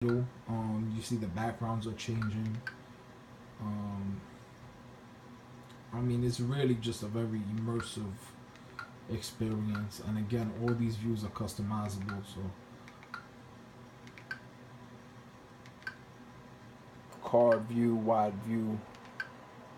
You see the backgrounds are changing. Um, I mean, it's really just a very immersive experience. And again, all these views are customizable. So, card view, wide view,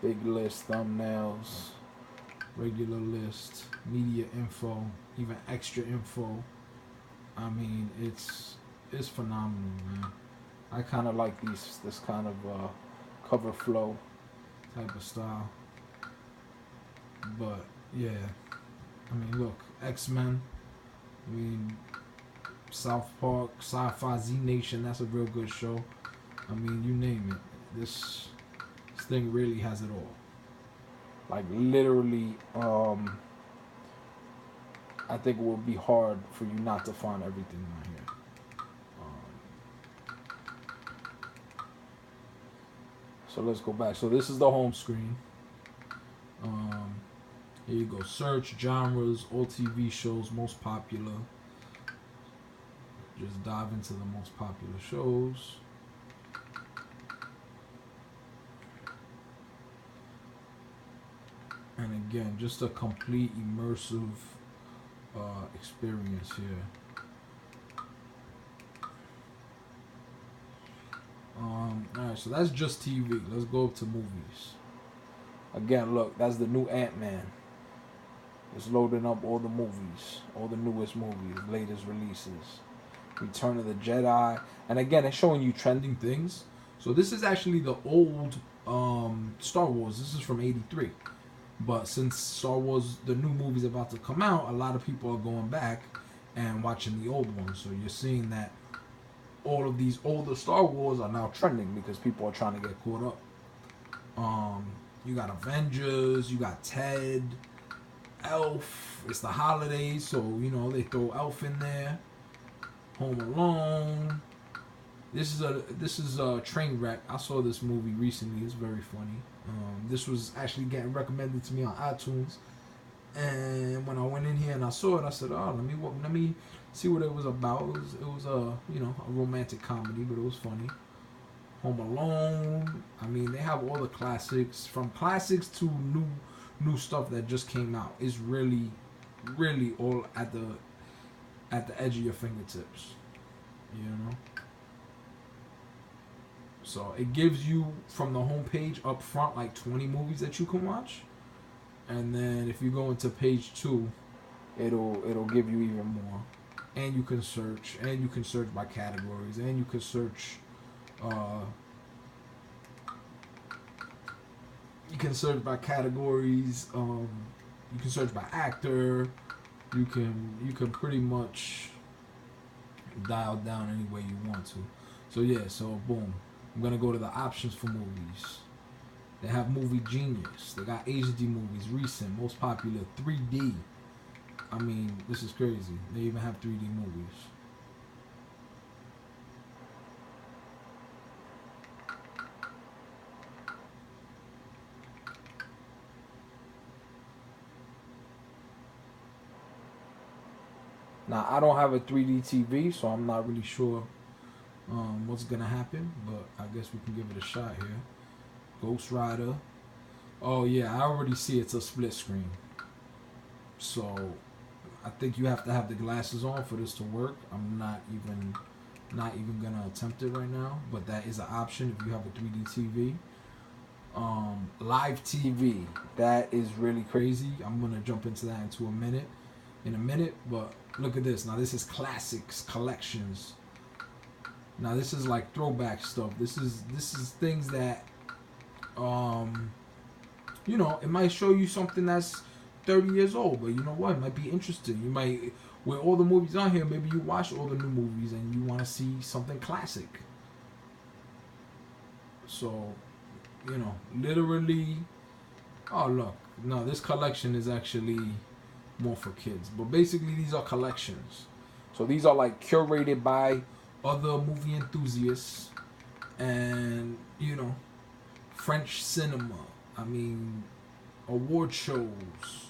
big list, thumbnails, regular list, media info, even extra info. I mean, it's phenomenal, man. I kind of like this kind of cover flow type of style. But yeah, I mean, look, X-Men. I mean, South Park, Sci-Fi, Z Nation. That's a real good show. I mean, you name it. This thing really has it all. Like literally, I think it would be hard for you not to find everything on here. So let's go back. So this is the home screen. Um, Here you go. Search genres, all TV shows, most popular. Just dive into the most popular shows. And again, just a complete immersive experience here. Alright, so that's just TV. Let's go up to movies. Again, look, that's the new Ant-Man. It's loading up all the movies, all the newest movies, latest releases. Return of the Jedi. And again, it's showing you trending things. So this is actually the old Star Wars. This is from '83. But since Star Wars, the new movie's about to come out, a lot of people are going back and watching the old ones. So you're seeing that all of these older Star Wars are now trending because people are trying to get caught up. You got Avengers, you got Ted, Elf. It's the holidays, so they throw Elf in there. Home Alone. This is a train wreck. I saw this movie recently. It's very funny. This was actually getting recommended to me on iTunes, and when I went in here and I saw it, I said, "Oh, let me see what it was about." It was a romantic comedy, but it was funny. Home Alone. I mean, they have all the classics, from classics to new stuff that just came out. It's really all at the edge of your fingertips. You know. So it gives you from the homepage up front like 20 movies that you can watch, and then if you go into page 2, it'll give you even more, and you can search by categories, and you can search, uh, you can search by categories. You can search by actor. You can pretty much dial down any way you want to. So yeah, so boom. I'm gonna go to the options for movies. They have Movie Genius. They got HD movies, recent, most popular, 3D. I mean, this is crazy. They even have 3D movies. Now, I don't have a 3D TV, so I'm not really sure what's gonna happen, but I guess we can give it a shot here. Ghost Rider. Oh yeah, I already see it's a split screen. So I think you have to have the glasses on for this to work. I'm not even gonna attempt it right now, but that is an option if you have a 3D TV. Live TV, that is really crazy. I'm gonna jump into that in a minute. But look at this. Now this is classics collections. Now this is like throwback stuff. This is things that it might show you something that's 30 years old, but you know what? It might be interesting. You might, with all the movies on here, maybe you watch all the new movies and you want to see something classic. So, literally, oh look, no, this collection is actually more for kids. But basically, these are collections. So these are like curated by other movie enthusiasts and, French cinema. I mean, award shows,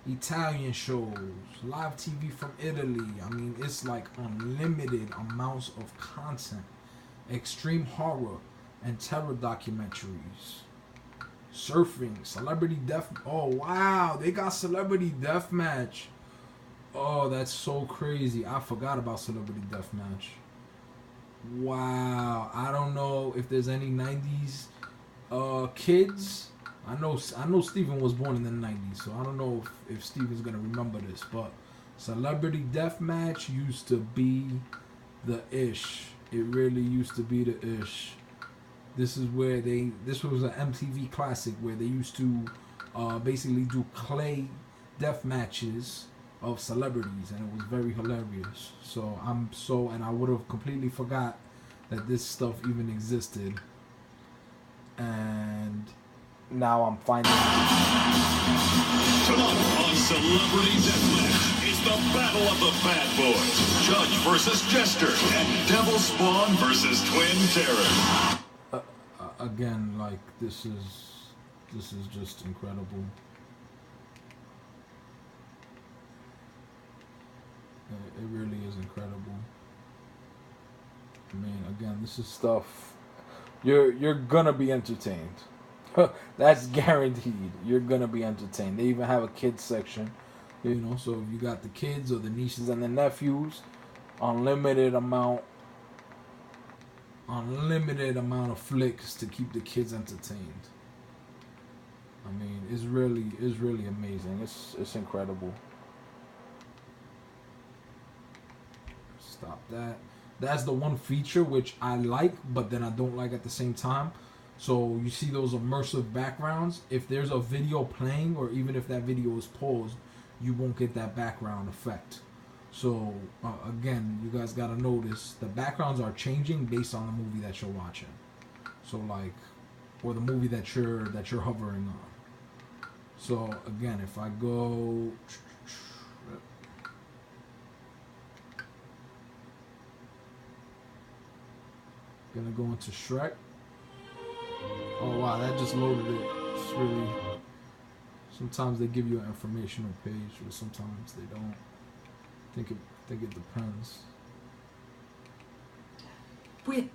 Italian shows, live TV from Italy. I mean, it's like unlimited amounts of content. extreme horror and terror documentaries, surfing, celebrity death. Oh wow, they got celebrity deathmatch. Oh, that's so crazy. I forgot about celebrity deathmatch. Wow, I don't know if there's any '90s kids. I know Steven was born in the '90s, so I don't know if Steven's gonna remember this, but celebrity deathmatch used to be the ish. It really used to be the ish. This was an MTV classic where they used to basically do clay death matches of celebrities, and it was very hilarious. And I would have completely forgot that this stuff even existed, and now I'm finding Tonight on Celebrity Deathmatch, it's the battle of the bad boys. Judge versus Jester, and Devil Spawn versus Twin Terror. again, like this is just incredible. It really is incredible. I mean, again, this is stuff you're gonna be entertained. That's guaranteed. You're gonna be entertained. They even have a kids section, so if you got the kids or the nieces and the nephews, unlimited amount of flicks to keep the kids entertained. I mean, it's really amazing. It's incredible. Stop that. That's the one feature which I like, but then I don't like at the same time. So you see those immersive backgrounds. If there's a video playing, or even if that video is paused, you won't get that background effect. So again, you guys gotta notice the backgrounds are changing based on the movie that you're watching. So or the movie that you're hovering on. So again, if I go, gonna go into Shrek. Oh wow, that just loaded it. It's really. Sometimes they give you an informational page, but sometimes they don't. I think it depends. Wait.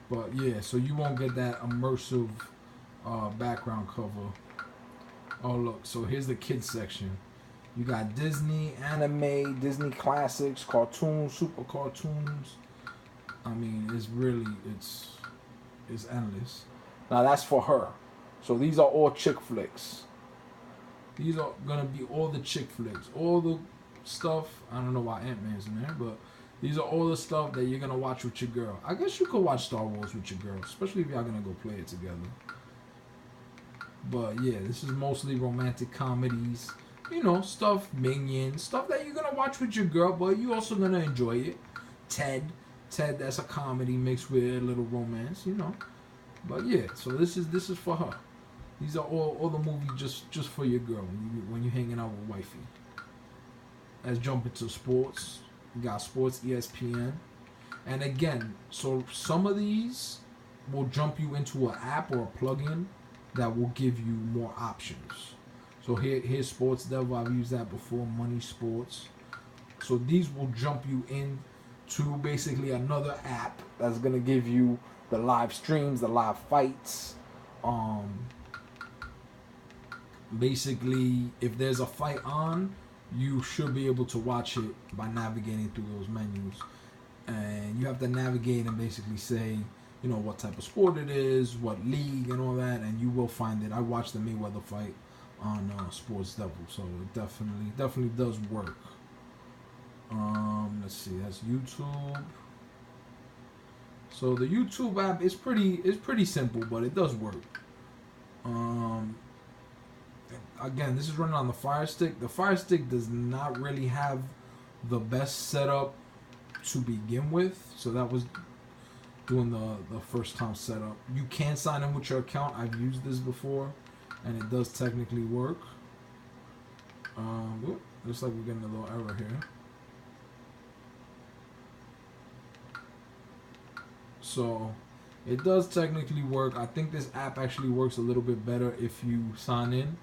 But yeah, so you won't get that immersive background cover. Oh look, so here's the kids section. You got Disney, anime, Disney classics, cartoons, super cartoons. I mean, it's endless. Now that's for her. So these are all chick flicks. These are gonna be all the chick flicks, all the stuff. I don't know why Ant-Man's in there, but these are all the stuff that you're gonna watch with your girl. I guess you could watch Star Wars with your girl, especially if y'all gonna go play it together. But yeah, this is mostly romantic comedies. Stuff, Minions, stuff that you're gonna watch with your girl, but you also gonna enjoy it. Ted, that's a comedy mixed with a little romance, But yeah, so this is for her. These are all the movies just for your girl when you're hanging out with wifey. Let's jump into sports. You got sports ESPN, and again, so some of these will jump you into an app or a plugin that will give you more options. So here's Sports Devil. I've used that before. Money Sports. So these will jump you in to basically another app that's gonna give you the live streams, the live fights. Basically, if there's a fight on, you should be able to watch it by navigating through those menus. And you have to navigate and basically say, what type of sport it is, what league, and all that, and you will find it. I watched the Mayweather fight on Sports Devil, so it definitely does work. Let's see, that's YouTube. So the YouTube app is pretty simple, but it does work. Again, this is running on the Fire Stick. The Fire Stick does not really have the best setup to begin with, so that was doing the first time setup. You can sign in with your account. I've used this before, and it does technically work. Looks like we're getting a little error here. So it does technically work. I think this app actually works a little bit better if you sign in.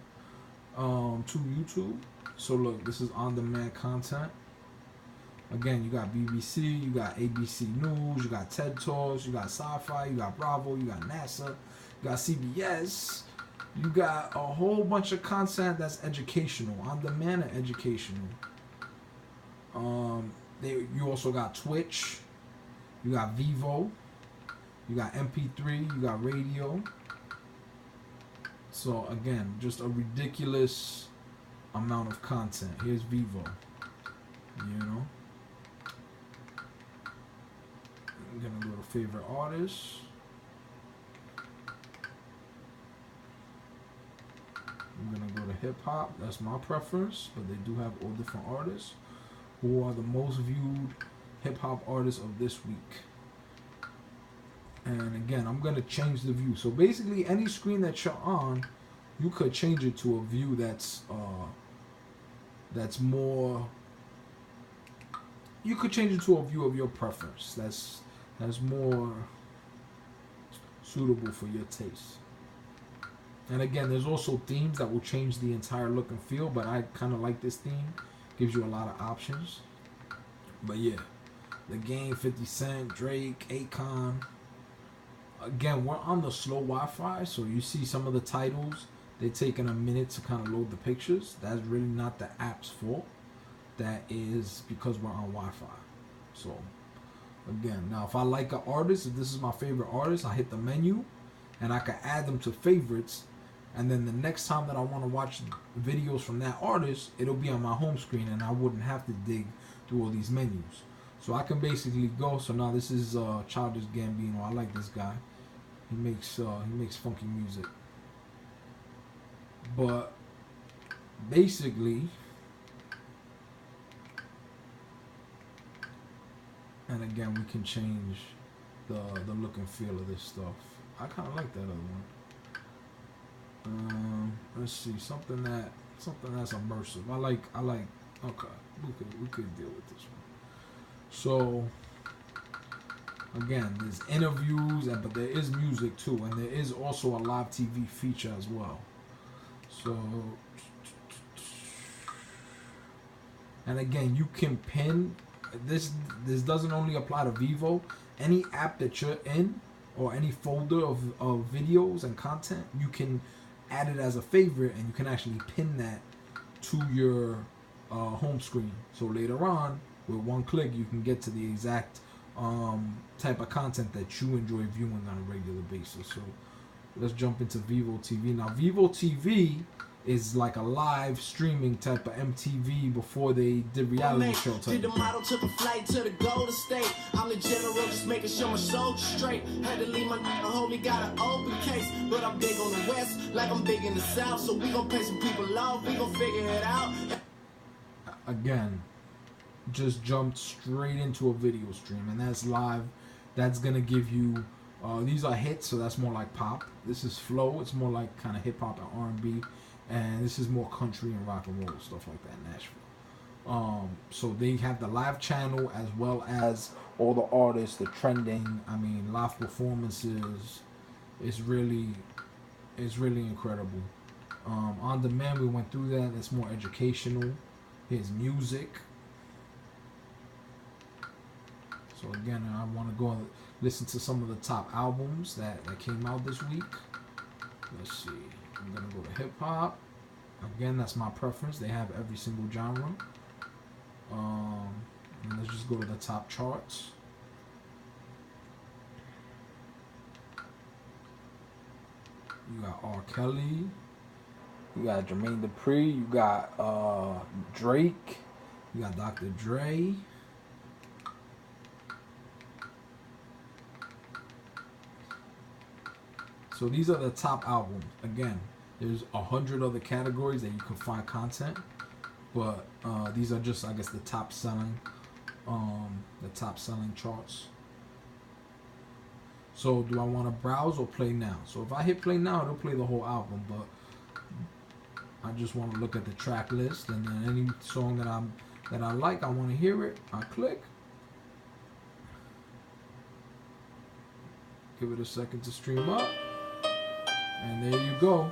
to YouTube. So look, this is on-demand content. Again, you got BBC, you got ABC News, you got TED Talks, you got Sci-Fi, you got Bravo, you got NASA, you got CBS. You got a whole bunch of content that's educational, on-demand and educational. You also got Twitch, you got Vivo, you got MP3, you got radio. So again, just a ridiculous amount of content. Here's Vivo, you know. I'm gonna go to favorite artists. I'm gonna go to hip hop. That's my preference, but they do have all different artists. Who are the most viewed hip hop artists of this week? And again, I'm gonna change the view. So basically, any screen that you're on, you could change it to a view that's more. You could change it to a view of your preference. That's more suitable for your taste. And again, there's also themes that will change the entire look and feel, but I kind of like this theme. Gives you a lot of options. But yeah, The Game, 50 Cent, Drake, Akon. Again, we're on the slow Wi-Fi, so you see some of the titles, they're taking a minute to kind of load the pictures. That's really not the app's fault. That is because we're on Wi-Fi. So again, now if I like an artist, if this is my favorite artist, I hit the menu and I can add them to favorites, and then the next time that I want to watch videos from that artist, it'll be on my home screen and I wouldn't have to dig through all these menus. So I can basically go. So now this is Childish Gambino. I like this guy. He makes funky music. But basically, and again, we can change the look and feel of this stuff. I kind of like that other one. Let's see, something that's immersive. I like. Okay, we could deal with this one. So again, there's interviews, but there is music too, and there is also a live TV feature as well. So, and again, you can pin this. This doesn't only apply to Vivo. Any app that you're in, or any folder of videos and content, you can add it as a favorite, and you can actually pin that to your home screen. So later on, with one click, you can get to the exact type of content that you enjoy viewing on a regular basis. So let's jump into Vivo TV. Now, Vivo TV is like a live streaming type of MTV before they did reality show type. Did the model, took a flight to the Golden State. I'm the general, just making sure my soul straight. Had to leave my homie, got an open case. But I'm big on the West, like I'm big in the South. So we gon' pay some people off, we gon' figure it out. Again, just jumped straight into a video stream, and that's live. That's gonna give you these are hits, so that's more like pop. This is flow, it's more like kind of hip hop and R&B, and this is more country and rock and roll, stuff like that in Nashville. So they have the live channel as well as all the artists, the trending, live performances. It's really incredible. On demand, we went through that. That's more educational. Here's music. So again, I want to go and listen to some of the top albums that came out this week. Let's see. I'm going to go to hip hop. Again, that's my preference. They have every single genre. And let's just go to the top charts. You got R. Kelly. You got Jermaine Dupri. You got Drake. You got Dr. Dre. So these are the top albums. Again, there's 100 other categories that you can find content, but these are just, I guess, the top selling charts. So do I want to browse or play now? So if I hit play now, it'll play the whole album, but I just want to look at the track list, and then any song that I like, I want to hear it, I click. Give it a second to stream up. And there you go.